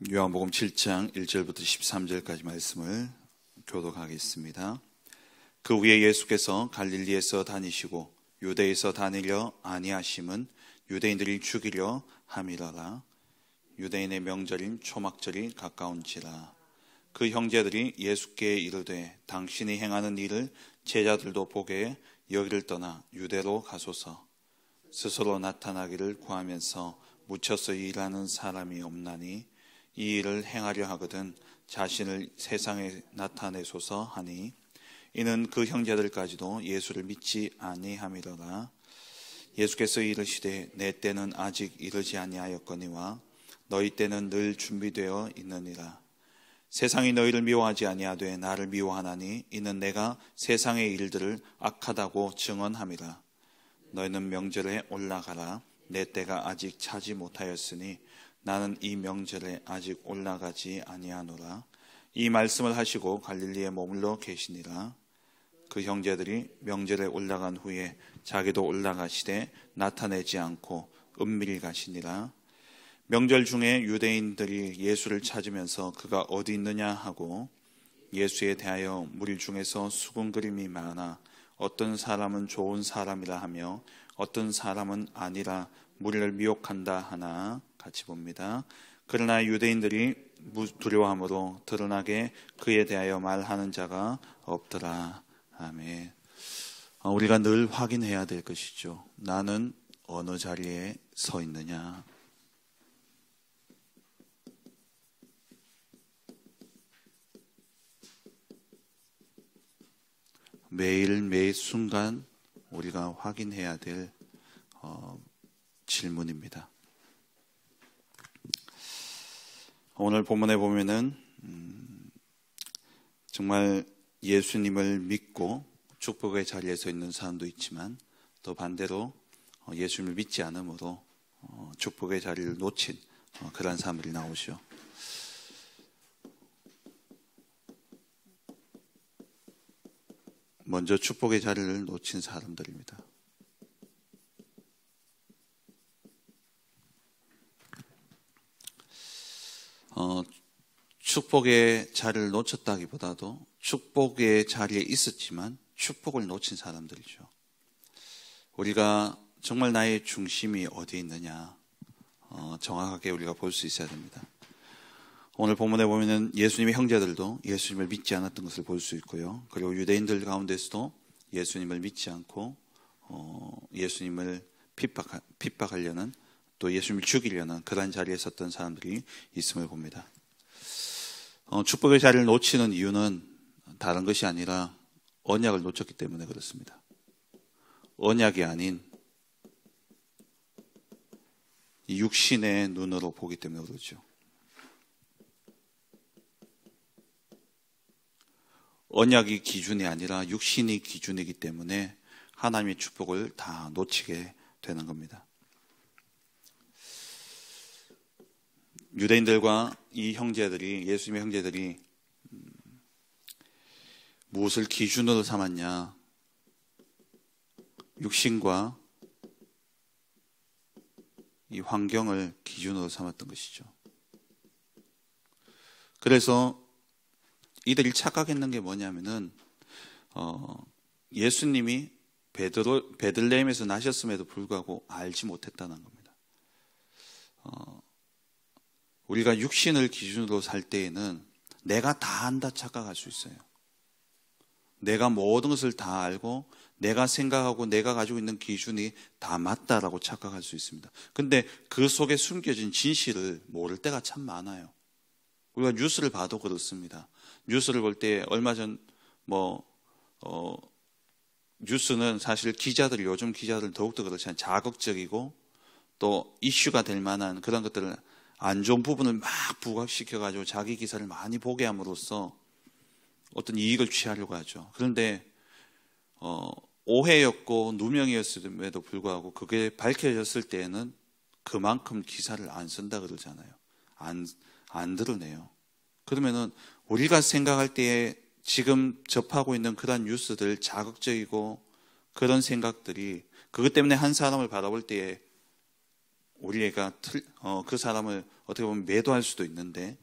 요한복음 7장 1절부터 13절까지 말씀을 교독하겠습니다. 그 후에 예수께서 갈릴리에서 다니시고 유대에서 다니려 아니하심은 유대인들이 죽이려 함이라라. 유대인의 명절인 초막절이 가까운지라. 그 형제들이 예수께 이르되 당신이 행하는 일을 제자들도 보게 여기를 떠나 유대로 가소서. 스스로 나타나기를 구하면서 묻혀서 일하는 사람이 없나니 이 일을 행하려 하거든 자신을 세상에 나타내소서 하니, 이는 그 형제들까지도 예수를 믿지 아니함이로라. 예수께서 이르시되 내 때는 아직 이르지 아니하였거니와 너희 때는 늘 준비되어 있느니라. 세상이 너희를 미워하지 아니하되 나를 미워하나니 이는 내가 세상의 일들을 악하다고 증언함이라. 너희는 명절에 올라가라. 내 때가 아직 차지 못하였으니 나는 이 명절에 아직 올라가지 아니하노라. 이 말씀을 하시고 갈릴리에 머물러 계시니라. 그 형제들이 명절에 올라간 후에 자기도 올라가시되 나타내지 않고 은밀히 가시니라. 명절 중에 유대인들이 예수를 찾으면서 그가 어디 있느냐 하고 예수에 대하여 무리 중에서 수군거림이 많아 어떤 사람은 좋은 사람이라 하며 어떤 사람은 아니라 무리를 미혹한다 하나 같이 봅니다. 그러나 유대인들이 두려워함으로 드러나게 그에 대하여 말하는 자가 없더라. 아멘. 우리가 늘 확인해야 될 것이죠. 나는 어느 자리에 서 있느냐. 매일 매 순간 우리가 확인해야 될 질문입니다. 오늘 본문에 보면은 정말 예수님을 믿고 축복의 자리에 서 있는 사람도 있지만 또 반대로 예수님을 믿지 않으므로 축복의 자리를 놓친 그런 사람들이 나오죠. 먼저 축복의 자리를 놓친 사람들입니다. 축복의 자리를 놓쳤다기보다도 축복의 자리에 있었지만 축복을 놓친 사람들이죠. 우리가 정말 나의 중심이 어디에 있느냐 정확하게 우리가 볼 수 있어야 됩니다. 오늘 본문에 보면 예수님의 형제들도 예수님을 믿지 않았던 것을 볼 수 있고요. 그리고 유대인들 가운데서도 예수님을 믿지 않고 예수님을 핍박하려는, 또 예수님을 죽이려는 그런 자리에 섰던 사람들이 있음을 봅니다. 축복의 자리를 놓치는 이유는 다른 것이 아니라 언약을 놓쳤기 때문에 그렇습니다. 언약이 아닌 육신의 눈으로 보기 때문에 그렇죠. 언약이 기준이 아니라 육신이 기준이기 때문에 하나님의 축복을 다 놓치게 되는 겁니다. 유대인들과 이 형제들이, 예수님의 형제들이 무엇을 기준으로 삼았냐? 육신과 이 환경을 기준으로 삼았던 것이죠. 그래서 이들이 착각했는 게 뭐냐면은 예수님이 베들레헴에서 나셨음에도 불구하고 알지 못했다는 겁니다. 우리가 육신을 기준으로 살 때에는 내가 다 안다 착각할 수 있어요. 내가 모든 것을 다 알고 내가 생각하고 내가 가지고 있는 기준이 다 맞다라고 착각할 수 있습니다. 근데 그 속에 숨겨진 진실을 모를 때가 참 많아요. 우리가 뉴스를 봐도 그렇습니다. 뉴스를 볼 때 얼마 전 뉴스는 사실 기자들이, 요즘 기자들은 더욱더 그렇지만 자극적이고 또 이슈가 될 만한 그런 것들을, 안 좋은 부분을 막 부각시켜가지고 자기 기사를 많이 보게 함으로써 어떤 이익을 취하려고 하죠. 그런데 오해였고 누명이었음에도 불구하고 그게 밝혀졌을 때에는 그만큼 기사를 안 쓴다 그러잖아요. 안 드러내요. 그러면은 우리가 생각할 때에 지금 접하고 있는 그런 뉴스들, 자극적이고 그런 생각들이 그것 때문에 한 사람을 바라볼 때에 우리가 그 사람을 어떻게 보면 매도할 수도 있는데,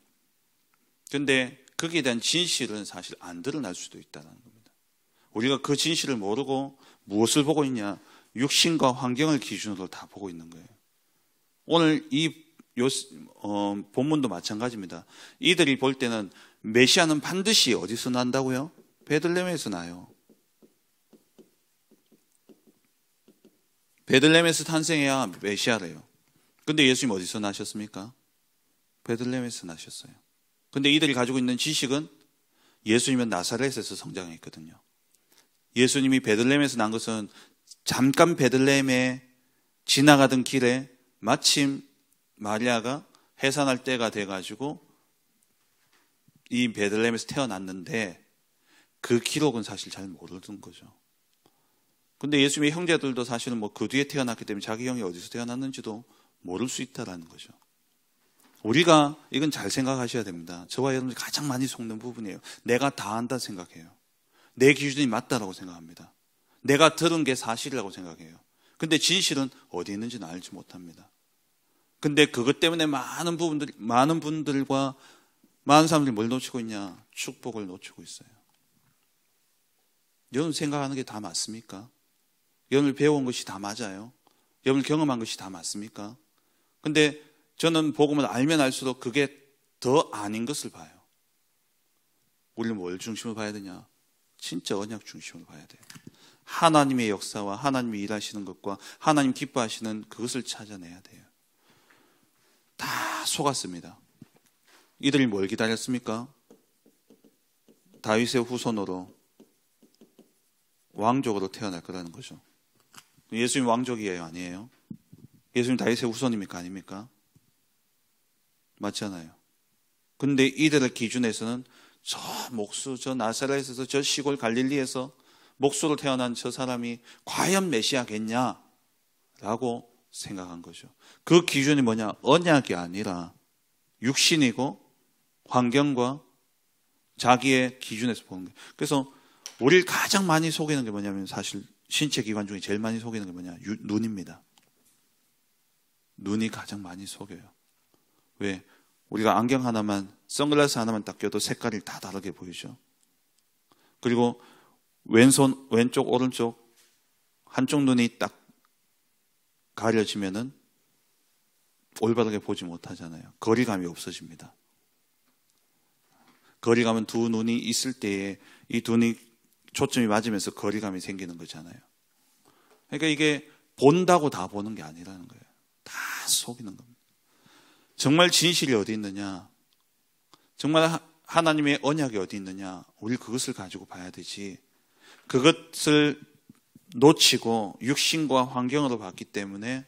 근데 거기에 대한 진실은 사실 안 드러날 수도 있다는 겁니다. 우리가 그 진실을 모르고 무엇을 보고 있냐? 육신과 환경을 기준으로 다 보고 있는 거예요. 오늘 이 본문도 마찬가지입니다. 이들이 볼 때는 메시아는 반드시 어디서 난다고요? 베들레헴에서 나요. 베들레헴에서 탄생해야 메시아래요. 근데 예수님 어디서 나셨습니까? 베들레헴에서 나셨어요. 근데 이들이 가지고 있는 지식은 예수님은 나사렛에서 성장했거든요. 예수님이 베들레헴에서 난 것은 잠깐 베들레헴에 지나가던 길에 마침 마리아가 해산할 때가 돼가지고 이 베들레헴에서 태어났는데 그 기록은 사실 잘 모르는 거죠. 근데 예수님의 형제들도 사실은 뭐 그 뒤에 태어났기 때문에 자기 형이 어디서 태어났는지도 모를 수 있다라는 거죠. 우리가 이건 잘 생각하셔야 됩니다. 저와 여러분들이 가장 많이 속는 부분이에요. 내가 다 안다 생각해요. 내 기준이 맞다라고 생각합니다. 내가 들은 게 사실이라고 생각해요. 근데 진실은 어디 있는지는 알지 못합니다. 근데 그것 때문에 많은 분들과 많은 사람들이 뭘 놓치고 있냐? 축복을 놓치고 있어요. 여러분 생각하는 게 다 맞습니까? 여러분 배워온 것이 다 맞아요? 여러분 경험한 것이 다 맞습니까? 근데 저는 복음을 알면 알수록 그게 더 아닌 것을 봐요. 우리는 뭘 중심으로 봐야 되냐? 진짜 언약 중심으로 봐야 돼요. 하나님의 역사와 하나님이 일하시는 것과 하나님 기뻐하시는 그것을 찾아내야 돼요. 다 속았습니다. 이들이 뭘 기다렸습니까? 다윗의 후손으로 왕족으로 태어날 거라는 거죠. 예수님 왕족이에요? 아니에요? 예수님 다윗의 후손입니까? 아닙니까? 맞잖아요. 근데 이들의 기준에서는 저 나사렛에서 저 시골 갈릴리에서 목수로 태어난 저 사람이 과연 메시아겠냐? 라고 생각한 거죠. 그 기준이 뭐냐? 언약이 아니라 육신이고 환경과 자기의 기준에서 보는 거예요. 그래서 우리를 가장 많이 속이는 게 뭐냐면 사실 신체 기관 중에 제일 많이 속이는 게 뭐냐? 눈입니다. 눈이 가장 많이 속여요. 왜? 우리가 안경 하나만, 선글라스 하나만 딱 껴도 색깔이 다 다르게 보이죠. 그리고 왼손, 왼쪽, 오른쪽 한쪽 눈이 딱 가려지면은 올바르게 보지 못하잖아요. 거리감이 없어집니다. 거리감은 두 눈이 있을 때에 이 눈이 초점이 맞으면서 거리감이 생기는 거잖아요. 그러니까 이게 본다고 다 보는 게 아니라는 거예요. 다 속이는 겁니다. 정말 진실이 어디 있느냐? 정말 하나님의 언약이 어디 있느냐? 우리 그것을 가지고 봐야 되지. 그것을 놓치고 육신과 환경으로 봤기 때문에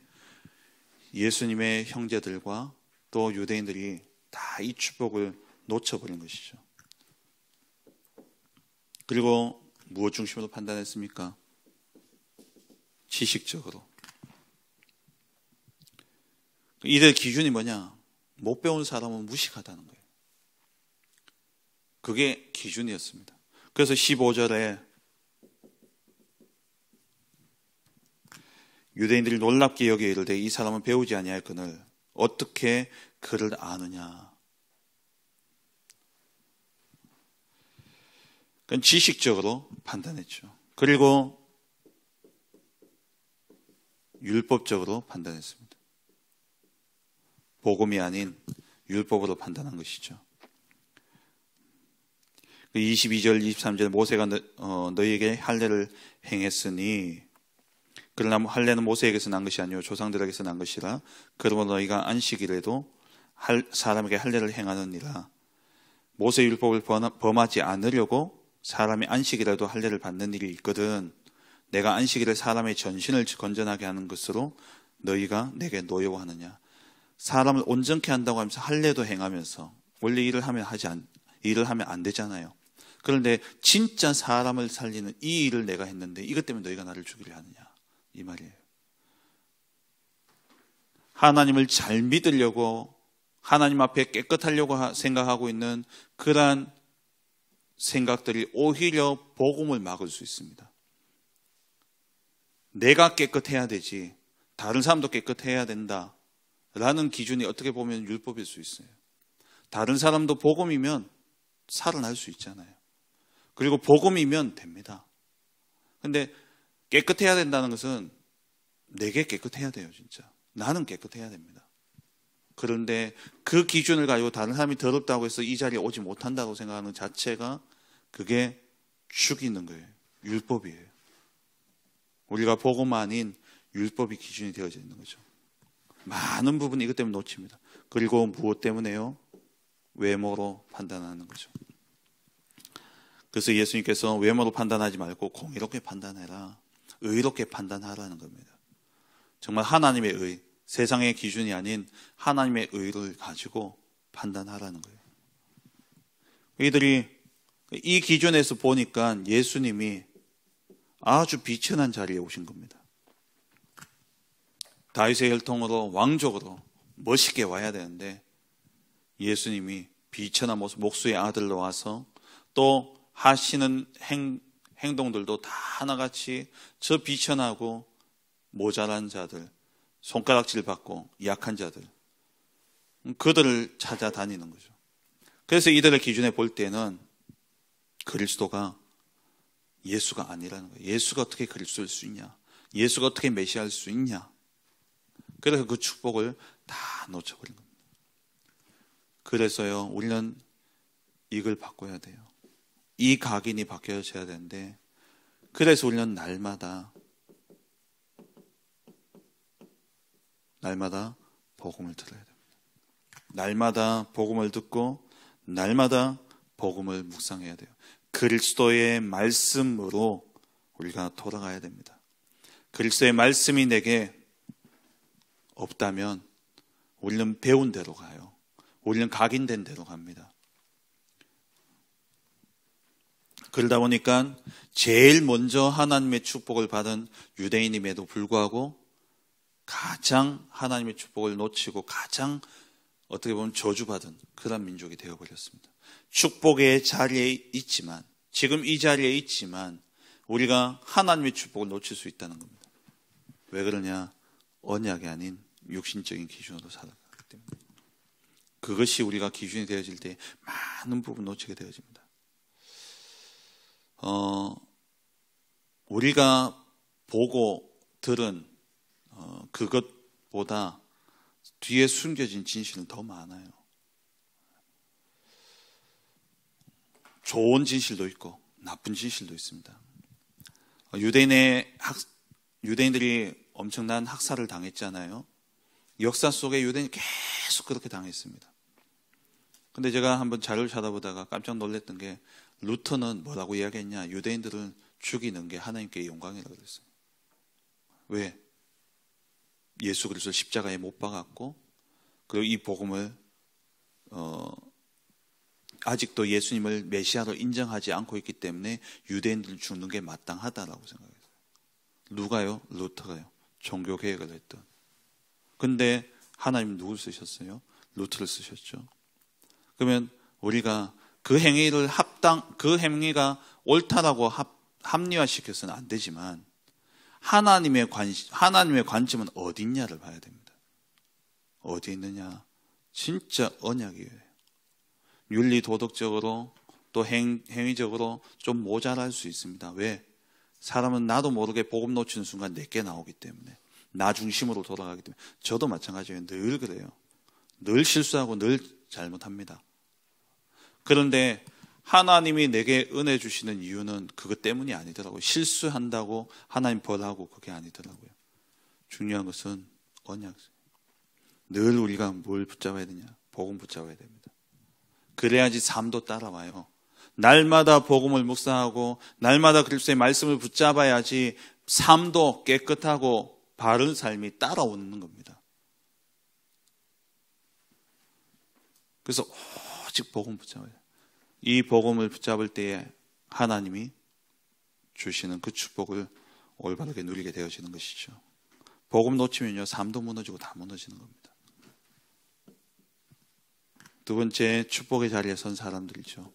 예수님의 형제들과 또 유대인들이 다 이 축복을 놓쳐버린 것이죠. 그리고 무엇 중심으로 판단했습니까? 지식적으로. 이들 기준이 뭐냐? 못 배운 사람은 무식하다는 거예요. 그게 기준이었습니다. 그래서 15절에 유대인들이 놀랍게 여겨 이르되 이 사람은 배우지 아니하였거늘 어떻게 그를 아느냐. 그건 지식적으로 판단했죠. 그리고 율법적으로 판단했습니다. 복음이 아닌 율법으로 판단한 것이죠. 22절, 23절 모세가 너희에게 할례를 행했으니 그러나 할례는 모세에게서 난 것이 아니요 조상들에게서 난 것이라 그러므로 너희가 안식일에도 사람에게 할례를 행하느니라. 모세 율법을 범하지 않으려고 사람이 안식일에도 할례를 받는 일이 있거든 내가 안식일에 사람의 전신을 건전하게 하는 것으로 너희가 내게 노여워하느냐. 사람을 온전케 한다고 하면서 할례도 행하면서 원래 일을 하면 안 되잖아요. 그런데 진짜 사람을 살리는 이 일을 내가 했는데 이것 때문에 너희가 나를 죽이려 하느냐 이 말이에요. 하나님을 잘 믿으려고 하나님 앞에 깨끗하려고 생각하고 있는 그러한 생각들이 오히려 복음을 막을 수 있습니다. 내가 깨끗해야 되지 다른 사람도 깨끗해야 된다 라는 기준이 어떻게 보면 율법일 수 있어요. 다른 사람도 복음이면 살아날 수 있잖아요. 그리고 복음이면 됩니다. 근데 깨끗해야 된다는 것은 내게 깨끗해야 돼요, 진짜. 나는 깨끗해야 됩니다. 그런데 그 기준을 가지고 다른 사람이 더럽다고 해서 이 자리에 오지 못한다고 생각하는 자체가 그게 죽이는 거예요. 율법이에요. 우리가 복음 아닌 율법이 기준이 되어져 있는 거죠. 많은 부분이 이것 때문에 놓칩니다. 그리고 무엇 때문에요? 외모로 판단하는 거죠. 그래서 예수님께서 외모로 판단하지 말고 공의롭게 판단해라. 의롭게 판단하라는 겁니다. 정말 하나님의 의, 세상의 기준이 아닌 하나님의 의를 가지고 판단하라는 거예요. 이들이 이 기준에서 보니까 예수님이 아주 비천한 자리에 오신 겁니다. 다윗의 혈통으로 왕족으로 멋있게 와야 되는데 예수님이 비천한 모습, 목수의 아들로 와서 또 하시는 행동들도 다 하나같이 저 비천하고 모자란 자들, 손가락질 받고 약한 자들, 그들을 찾아다니는 거죠. 그래서 이들의 기준에 볼 때는 그리스도가 예수가 아니라는 거예요. 예수가 어떻게 그리스도일 수 있냐? 예수가 어떻게 메시아일 수 있냐? 그래서 그 축복을 다 놓쳐버린 겁니다. 그래서요, 우리는 이걸 바꿔야 돼요. 이 각인이 바뀌어져야 되는데, 그래서 우리는 날마다 복음을 들어야 됩니다. 날마다 복음을 듣고 날마다 복음을 묵상해야 돼요. 그리스도의 말씀으로 우리가 돌아가야 됩니다. 그리스도의 말씀이 내게 없다면 우리는 배운 대로 가요. 우리는 각인된 대로 갑니다. 그러다 보니까 제일 먼저 하나님의 축복을 받은 유대인임에도 불구하고 가장 하나님의 축복을 놓치고 가장 어떻게 보면 저주받은 그런 민족이 되어버렸습니다. 축복의 자리에 있지만, 지금 이 자리에 있지만 우리가 하나님의 축복을 놓칠 수 있다는 겁니다. 왜 그러냐? 언약이 아닌 육신적인 기준으로 살아가기 때문에. 그것이 우리가 기준이 되어질 때 많은 부분 놓치게 되어집니다. 우리가 보고 들은 그것보다 뒤에 숨겨진 진실은 더 많아요. 좋은 진실도 있고 나쁜 진실도 있습니다. 유대인들이 엄청난 학살을 당했잖아요. 역사 속에 유대인이 계속 그렇게 당했습니다. 근데 제가 한번 자료를 찾아보다가 깜짝 놀랐던 게 루터는 뭐라고 이야기했냐? 유대인들은 죽이는 게 하나님께 영광이라고 그랬어요. 왜? 예수 그리스도를 십자가에 못 박았고 그리고 이 복음을 아직도 예수님을 메시아로 인정하지 않고 있기 때문에 유대인들은 죽는 게 마땅하다라고 생각했어요. 누가요? 루터가요. 종교개혁을 했던. 근데 하나님 누굴 쓰셨어요? 루터를 쓰셨죠. 그러면 우리가 그 행위가 옳다라고 합리화시켜서는 안 되지만 하나님의 관점은 어디 있냐를 봐야 됩니다. 어디 있느냐? 진짜 언약이에요. 윤리 도덕적으로 또 행위적으로 좀 모자랄 수 있습니다. 왜? 사람은 나도 모르게 복음 놓치는 순간 내게 나오기 때문에, 나 중심으로 돌아가기 때문에. 저도 마찬가지예요. 늘 그래요. 늘 실수하고 늘 잘못합니다. 그런데 하나님이 내게 은혜 주시는 이유는 그것 때문이 아니더라고요. 실수한다고 하나님 벌하고 그게 아니더라고요. 중요한 것은 언약. 늘 우리가 뭘 붙잡아야 되냐? 복음 붙잡아야 됩니다. 그래야지 삶도 따라와요. 날마다 복음을 묵상하고 날마다 그리스도의 말씀을 붙잡아야지 삶도 깨끗하고 바른 삶이 따라오는 겁니다. 그래서 오직 복음 붙잡아야 돼요. 이 복음을 붙잡을 때에 하나님이 주시는 그 축복을 올바르게 누리게 되어지는 것이죠. 복음 놓치면요, 삶도 무너지고 다 무너지는 겁니다. 두 번째, 축복의 자리에 선 사람들이죠.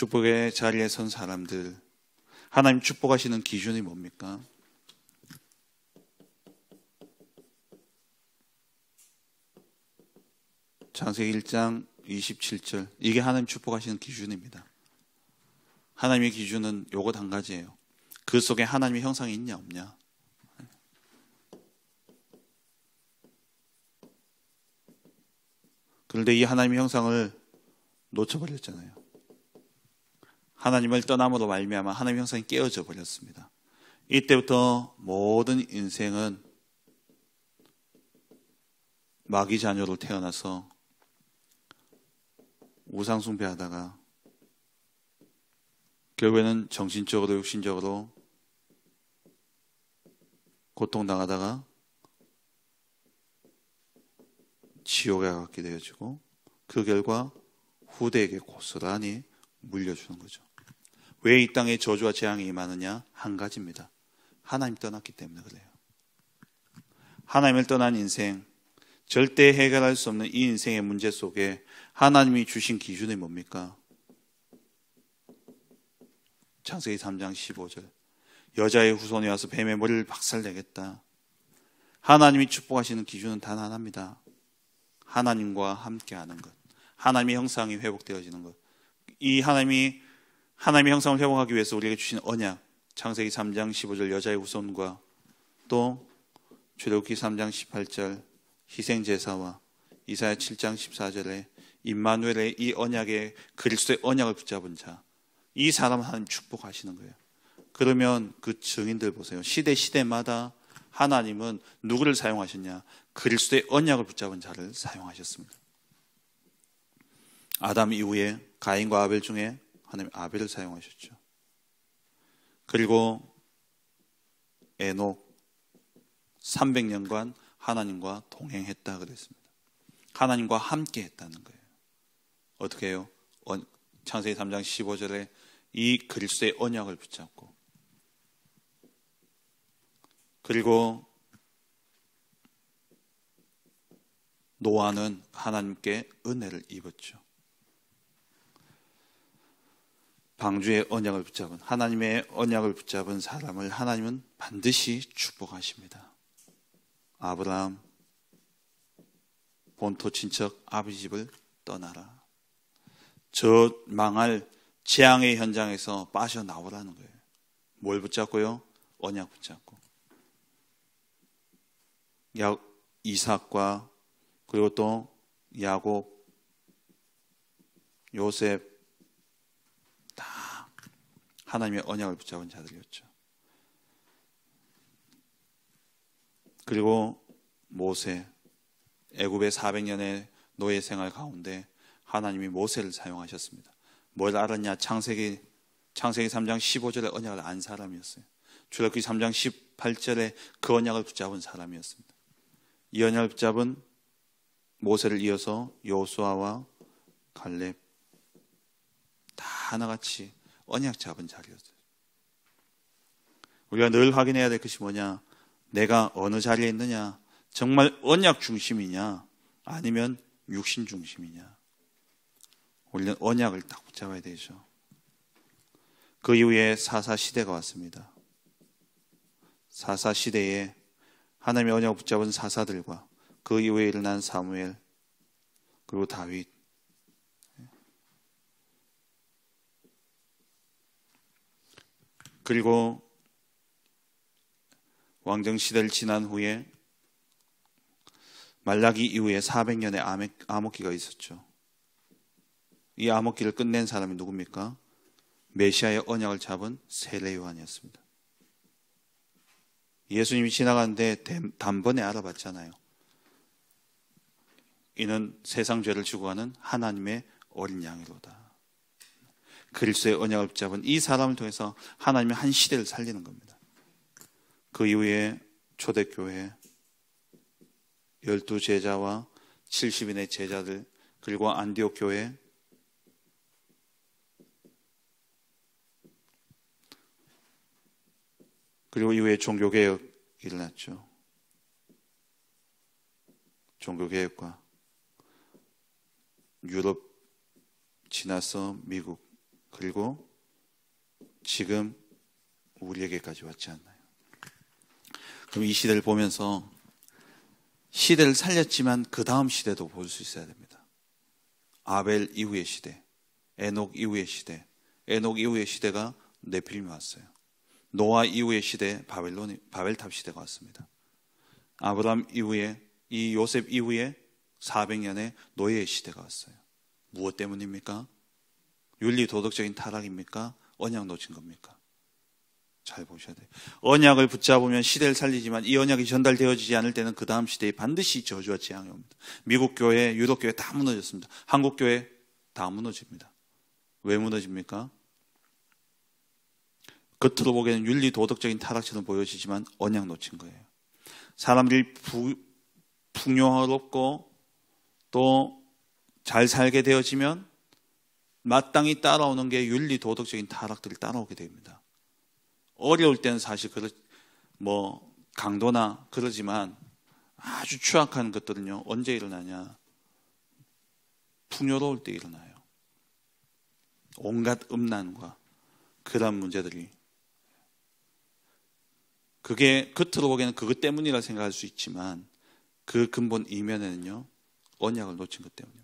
축복의 자리에 선 사람들, 하나님 축복하시는 기준이 뭡니까? 창세기 1장 27절, 이게 하나님 축복하시는 기준입니다. 하나님의 기준은 요것 한 가지예요. 그 속에 하나님의 형상이 있냐 없냐. 그런데 이 하나님의 형상을 놓쳐버렸잖아요. 하나님을 떠남으로 말미암아 하나님의 형상이 깨어져 버렸습니다. 이때부터 모든 인생은 마귀 자녀로 태어나서 우상 숭배하다가 결국에는 정신적으로 육신적으로 고통당하다가 지옥에 가게 되어지고 그 결과 후대에게 고스란히 물려주는 거죠. 왜 이 땅에 저주와 재앙이 임하느냐? 한 가지입니다. 하나님 떠났기 때문에 그래요. 하나님을 떠난 인생, 절대 해결할 수 없는 이 인생의 문제 속에 하나님이 주신 기준이 뭡니까? 창세기 3장 15절, 여자의 후손이 와서 뱀의 머리를 박살내겠다. 하나님이 축복하시는 기준은 단 하나입니다. 하나님과 함께하는 것, 하나님의 형상이 회복되어지는 것. 이 하나님의 형상을 회복하기 위해서 우리에게 주신 언약, 창세기 3장 15절 여자의 후손과 또 출애굽기 3장 18절 희생제사와 이사야 7장 14절에 임마누엘의 이 언약의 그리스도의 언약을 붙잡은 자, 이 사람은 하나님 축복하시는 거예요. 그러면 그 증인들 보세요. 시대마다 하나님은 누구를 사용하셨냐? 그리스도의 언약을 붙잡은 자를 사용하셨습니다. 아담 이후에 가인과 아벨 중에 하나님 아벨을 사용하셨죠. 그리고 에녹 300년간 하나님과 동행했다 그랬습니다. 하나님과 함께 했다는 거예요. 어떻게 해요? 창세기 3장 15절에 이 그리스도의 언약을 붙잡고, 그리고 노아는 하나님께 은혜를 입었죠. 방주의 언약을 붙잡은, 하나님의 언약을 붙잡은 사람을 하나님은 반드시 축복하십니다. 아브라함, 본토 친척 아버지 집을 떠나라. 저 망할 재앙의 현장에서 빠져나오라는 거예요. 뭘 붙잡고요? 언약 붙잡고. 이삭과 그리고 또 야곱, 요셉 다 하나님의 언약을 붙잡은 자들이었죠. 그리고 모세, 애굽의 400년의 노예 생활 가운데 하나님이 모세를 사용하셨습니다. 뭘 알았냐? 창세기 3장 15절의 언약을 안 사람이었어요. 출애굽기 3장 18절에 그 언약을 붙잡은 사람이었습니다. 이 언약을 붙잡은 모세를 이어서 여호수아와 갈렙 다 하나같이 언약 잡은 자리였어요. 우리가 늘 확인해야 될 것이 뭐냐? 내가 어느 자리에 있느냐? 정말 언약 중심이냐? 아니면 육신 중심이냐? 우리는 언약을 딱 붙잡아야 되죠. 그 이후에 사사 시대가 왔습니다. 사사 시대에 하나님의 언약을 붙잡은 사사들과 그 이후에 일어난 사무엘, 그리고 다윗, 그리고 왕정 시대를 지난 후에 말라기 이후에 400년의 암흑기가 있었죠. 이 암흑기를 끝낸 사람이 누굽니까? 메시아의 언약을 잡은 세례 요한이었습니다. 예수님이 지나가는데 단번에 알아봤잖아요. 이는 세상 죄를 지고 가는 하나님의 어린 양이로다. 그리스도의 언약을 붙잡은 이 사람을 통해서 하나님의 한 시대를 살리는 겁니다. 그 이후에 초대교회 12제자와 70인의 제자들, 그리고 안디옥 교회, 그리고 이후에 종교개혁이 일어났죠. 종교개혁과 유럽 지나서 미국, 그리고 지금 우리에게까지 왔지 않나요? 그럼 이 시대를 보면서 시대를 살렸지만 그 다음 시대도 볼 수 있어야 됩니다. 아벨 이후의 시대, 에녹 이후의 시대, 에녹 이후의 시대가 네필림이 왔어요. 노아 이후의 시대, 바벨탑 시대가 왔습니다. 아브라함 이후에, 이 요셉 이후에 400년의 노예의 시대가 왔어요. 무엇 때문입니까? 윤리 도덕적인 타락입니까? 언약 놓친 겁니까? 잘 보셔야 돼요. 언약을 붙잡으면 시대를 살리지만 이 언약이 전달되어지지 않을 때는 그 다음 시대에 반드시 저주와 재앙이 옵니다. 미국 교회, 유럽 교회 다 무너졌습니다. 한국 교회 다 무너집니다. 왜 무너집니까? 겉으로 보기에는 윤리 도덕적인 타락처럼 보여지지만 언약 놓친 거예요. 사람들이 풍요롭고 또 잘 살게 되어지면 마땅히 따라오는 게 윤리 도덕적인 타락들이 따라오게 됩니다. 어려울 때는 사실 강도나 그러지만 아주 추악한 것들은요 언제 일어나냐? 풍요로울 때 일어나요. 온갖 음란과 그런 문제들이, 그게 겉으로 보기에는 그것 때문이라 생각할 수 있지만 그 근본 이면에는요 언약을 놓친 것 때문입니다.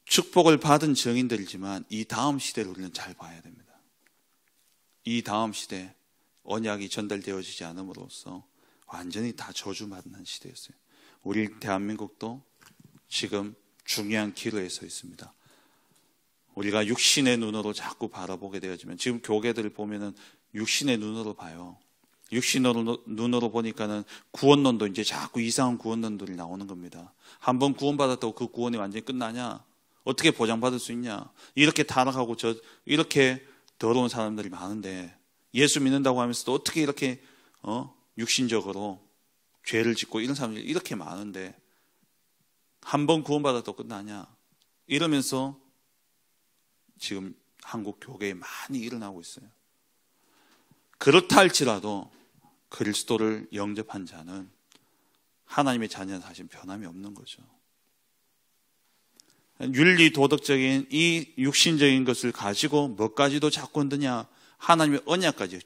축복을 받은 증인들이지만 이 다음 시대를 우리는 잘 봐야 됩니다. 이 다음 시대 언약이 전달되어지지 않음으로써 완전히 다 저주받는 시대였어요. 우리 대한민국도 지금 중요한 기로에 서 있습니다. 우리가 육신의 눈으로 자꾸 바라보게 되어지면, 지금 교계들을 보면은 육신의 눈으로 봐요. 육신으로 눈으로 보니까는 구원론도 이제 자꾸 이상한 구원론들이 나오는 겁니다. 한번 구원받았다고 그 구원이 완전히 끝나냐? 어떻게 보장받을 수 있냐? 이렇게 타락하고 이렇게 더러운 사람들이 많은데 예수 믿는다고 하면서도 어떻게 이렇게 육신적으로 죄를 짓고 이런 사람들이 이렇게 많은데 한번 구원받았다고 끝나냐? 이러면서 지금 한국 교회에 많이 일어나고 있어요. 그렇다 할지라도 그리스도를 영접한 자는 하나님의 자녀는 사실 변함이 없는 거죠. 윤리 도덕적인 이 육신적인 것을 가지고 뭐까지도 자꾸 흔드냐? 하나님의 언약까지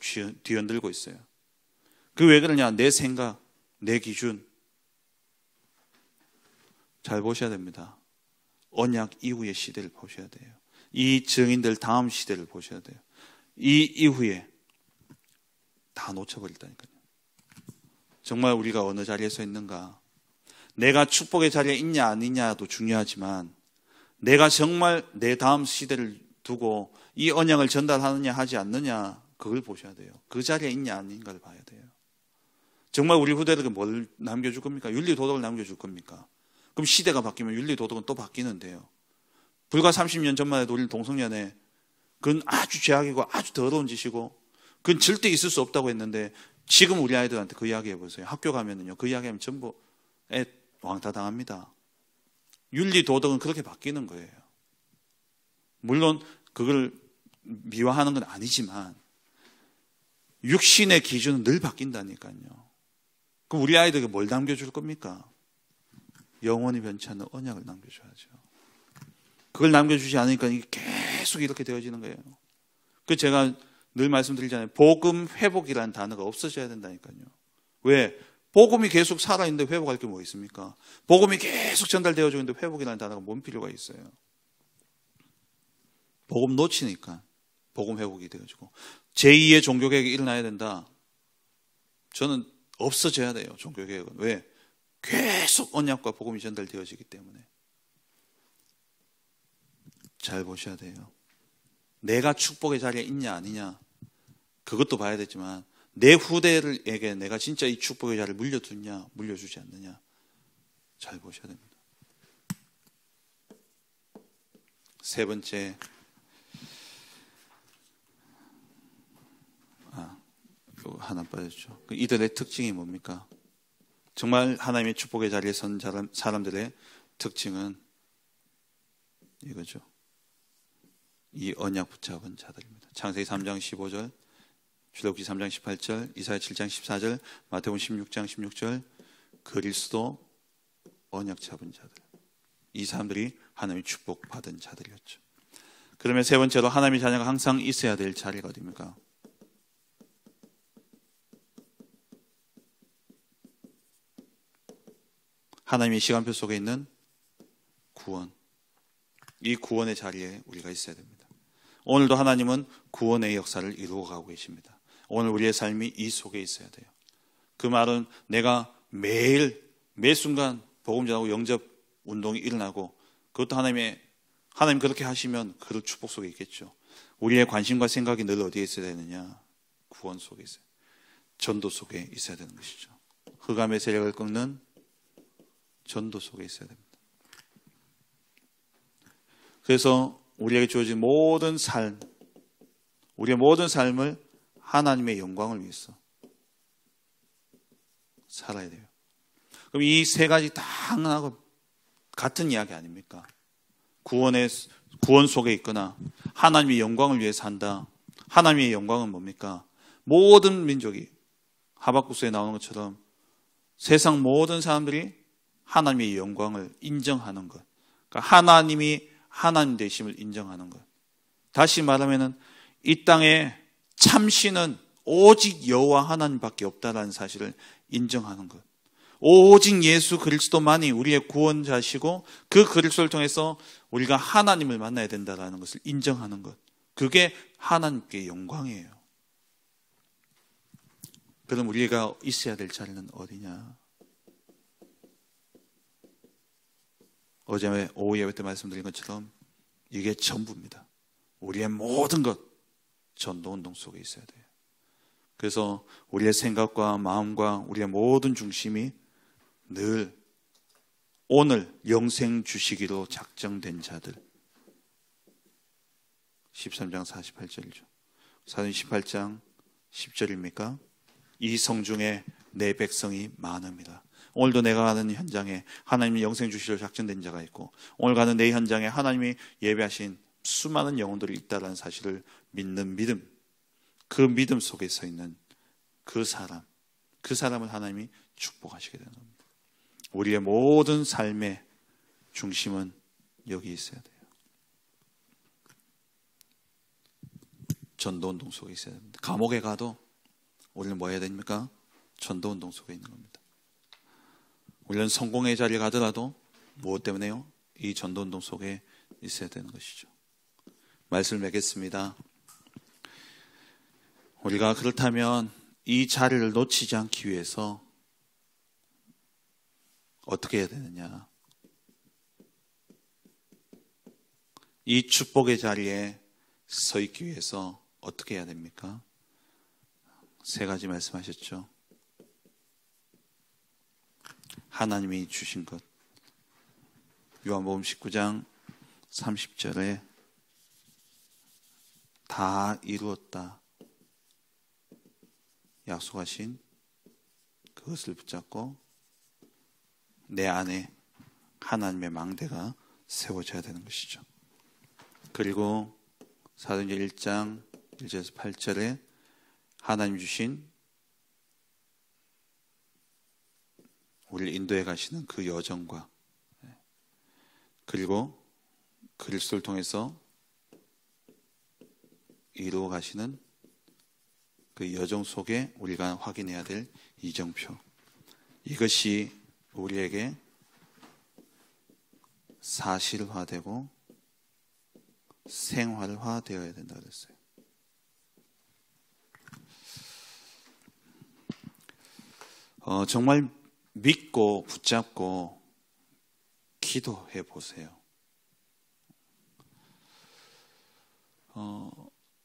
뒤흔들고 있어요. 그 왜 그러냐? 내 생각, 내 기준. 잘 보셔야 됩니다. 언약 이후의 시대를 보셔야 돼요. 이 증인들 다음 시대를 보셔야 돼요. 이 이후에 다 놓쳐버렸다니까요. 정말 우리가 어느 자리에 서 있는가? 내가 축복의 자리에 있냐 아니냐도 중요하지만 내가 정말 내 다음 시대를 두고 이 언약을 전달하느냐 하지 않느냐, 그걸 보셔야 돼요. 그 자리에 있냐 아닌가를 봐야 돼요. 정말 우리 후대들에게 뭘 남겨줄 겁니까? 윤리 도덕을 남겨줄 겁니까? 그럼 시대가 바뀌면 윤리 도덕은 또 바뀌는데요. 불과 30년 전만 해도 우리는 동성연애, 그건 아주 죄악이고 아주 더러운 짓이고 그건 절대 있을 수 없다고 했는데 지금 우리 아이들한테 그 이야기 해보세요. 학교 가면은요, 그 이야기 하면 전부 왕따 당합니다. 윤리 도덕은 그렇게 바뀌는 거예요. 물론 그걸 미화하는 건 아니지만 육신의 기준은 늘 바뀐다니까요. 그럼 우리 아이들에게 뭘 남겨줄 겁니까? 영원히 변치 않는 언약을 남겨줘야죠. 그걸 남겨주지 않으니까 이게 계속 이렇게 되어지는 거예요. 그 제가 늘 말씀드리잖아요. 복음 회복이라는 단어가 없어져야 된다니까요. 왜? 복음이 계속 살아있는데 회복할 게 뭐 있습니까? 복음이 계속 전달되어지고 있는데 회복이라는 단어가 뭔 필요가 있어요? 복음 놓치니까 복음 회복이 되어지고 제2의 종교개혁이 일어나야 된다. 저는 없어져야 돼요. 종교개혁은. 왜? 계속 언약과 복음이 전달되어지기 때문에. 잘 보셔야 돼요. 내가 축복의 자리에 있냐 아니냐 그것도 봐야 되지만 내 후대에게 내가 진짜 이 축복의 자리를 물려주냐 물려주지 않느냐 잘 보셔야 됩니다. 세 번째, 이거 하나 빠졌죠. 이들의 특징이 뭡니까? 정말 하나님의 축복의 자리에 선 사람들의 특징은 이거죠. 이 언약 붙잡은 자들입니다. 창세기 3장 15절, 출애굽기 3장 18절, 이사야 7장 14절, 마태복음 16장 16절, 그리스도 언약 잡은 자들. 이 사람들이 하나님의 축복받은 자들이었죠. 그러면 세 번째로 하나님의 자녀가 항상 있어야 될 자리가 어디입니까? 하나님의 시간표 속에 있는 구원. 이 구원의 자리에 우리가 있어야 됩니다. 오늘도 하나님은 구원의 역사를 이루어가고 계십니다. 오늘 우리의 삶이 이 속에 있어야 돼요. 그 말은 내가 매일 매 순간 복음 전하고 영접 운동이 일어나고, 그것도 하나님 그렇게 하시면 그 축복 속에 있겠죠. 우리의 관심과 생각이 늘 어디에 있어야 되느냐? 구원 속에 있어요. 전도 속에 있어야 되는 것이죠. 흑암의 세력을 꺾는 전도 속에 있어야 됩니다. 그래서 우리에게 주어진 모든 삶, 우리의 모든 삶을 하나님의 영광을 위해서 살아야 돼요. 그럼 이 세 가지 다 하나하고 같은 이야기 아닙니까? 구원 속에 있거나 하나님의 영광을 위해 산다. 하나님의 영광은 뭡니까? 모든 민족이 하박국서에 나오는 것처럼 세상 모든 사람들이 하나님의 영광을 인정하는 것. 그러니까 하나님이 하나님 되심을 인정하는 것. 다시 말하면 이 땅에 참신은 오직 여호와 하나님밖에 없다는 사실을 인정하는 것. 오직 예수 그리스도만이 우리의 구원자시고 그 그리스도를 통해서 우리가 하나님을 만나야 된다는 것을 인정하는 것. 그게 하나님께 영광이에요. 그럼 우리가 있어야 될 자리는 어디냐? 어제 오후 예배 때 말씀드린 것처럼 이게 전부입니다. 우리의 모든 것 전도운동 속에 있어야 돼요. 그래서 우리의 생각과 마음과 우리의 모든 중심이 늘 오늘 영생 주시기로 작정된 자들. 13장 48절이죠. 사도행 18장 10절입니까? 이 성중에 내 백성이 많음이다. 오늘도 내가 가는 현장에 하나님이 영생 주시기로 작정된 자가 있고, 오늘 가는 내 현장에 하나님이 예배하신 수많은 영혼들이 있다는 사실을 믿는 믿음, 그 믿음 속에 서 있는 그 사람을 하나님이 축복하시게 되는 겁니다. 우리의 모든 삶의 중심은 여기 있어야 돼요. 전도운동 속에 있어야 됩니다. 감옥에 가도 우리는 뭐 해야 됩니까? 전도운동 속에 있는 겁니다. 우리는 성공의 자리에 가더라도 무엇 때문에요? 이 전도운동 속에 있어야 되는 것이죠. 말씀을 맺겠습니다. 우리가 그렇다면 이 자리를 놓치지 않기 위해서 어떻게 해야 되느냐? 이 축복의 자리에 서 있기 위해서 어떻게 해야 됩니까? 세 가지 말씀하셨죠. 하나님이 주신 것. 요한복음 19장 30절에 다 이루었다 약속하신 그것을 붙잡고 내 안에 하나님의 망대가 세워져야 되는 것이죠. 그리고 사도행전 1장 1절에서 8절에 하나님 주신 우리를 인도해 가시는 그 여정과, 그리고 그리스도를 통해서 이루어 가시는 그 여정 속에 우리가 확인해야 될 이정표, 이것이 우리에게 사실화되고 생활화되어야 된다 그랬어요. 정말 믿고 붙잡고 기도해 보세요.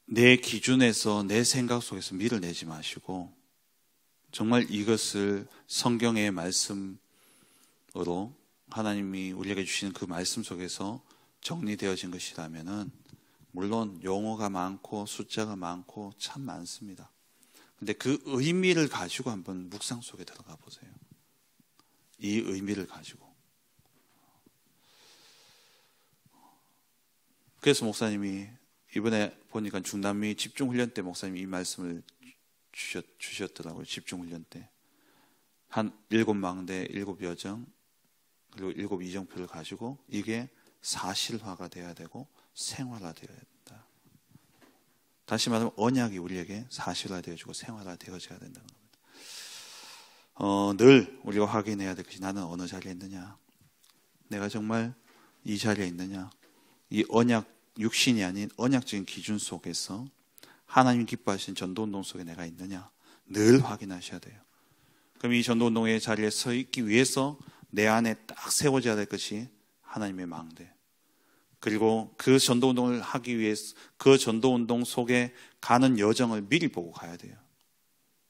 내 기준에서 내 생각 속에서 밀어내지 마시고 정말 이것을 성경의 말씀으로 하나님이 우리에게 주시는 그 말씀 속에서 정리되어진 것이라면은, 물론 용어가 많고 숫자가 많고 참 많습니다. 근데 그 의미를 가지고 한번 묵상 속에 들어가 보세요. 이 의미를 가지고. 그래서 목사님이 이번에 보니까 중남미 집중훈련 때 목사님이 이 말씀을 주셨더라고요. 집중훈련 때. 한 7망대, 7여정, 그리고 7이정표를 가지고 이게 사실화가 돼야 되고 생활화되어야 된다. 다시 말하면 언약이 우리에게 사실화되어지고 생활화되어져야 된다는 겁니다. 늘 우리가 확인해야 될 것이 나는 어느 자리에 있느냐, 내가 정말 이 자리에 있느냐, 이 언약, 육신이 아닌 언약적인 기준 속에서 하나님 기뻐하신 전도운동 속에 내가 있느냐 늘 확인하셔야 돼요. 그럼 이 전도운동의 자리에 서 있기 위해서 내 안에 딱 세워져야 될 것이 하나님의 망대, 그리고 그 전도운동을 하기 위해서 그 전도운동 속에 가는 여정을 미리 보고 가야 돼요.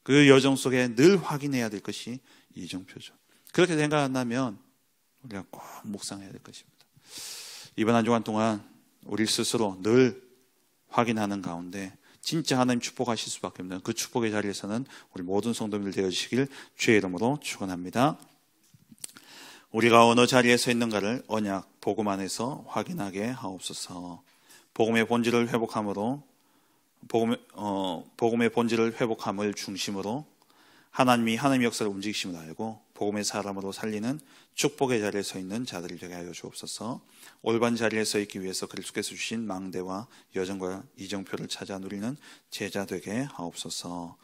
그 여정 속에 늘 확인해야 될 것이 이정표죠. 그렇게 생각한다면 우리가 꼭 묵상해야 될 것입니다. 이번 한 주간 동안 우리 스스로 늘 확인하는 가운데 진짜 하나님 축복하실 수밖에 없는 그 축복의 자리에서는 우리 모든 성도님들 되어주시길 주의 이름으로 축원합니다. 우리가 어느 자리에 서 있는가를 언약, 복음 안에서 확인하게 하옵소서. 복음의 본질을 회복함으로 복음의 본질을 회복함을 중심으로 하나님의 역사를 움직이심을 알고 복음의 사람으로 살리는 축복의 자리에 서 있는 자들이 되게 하여 주옵소서. 올바른 자리에 서 있기 위해서 그리스도께서 주신 망대와 여정과 이정표를 찾아 누리는 제자 되게 하옵소서.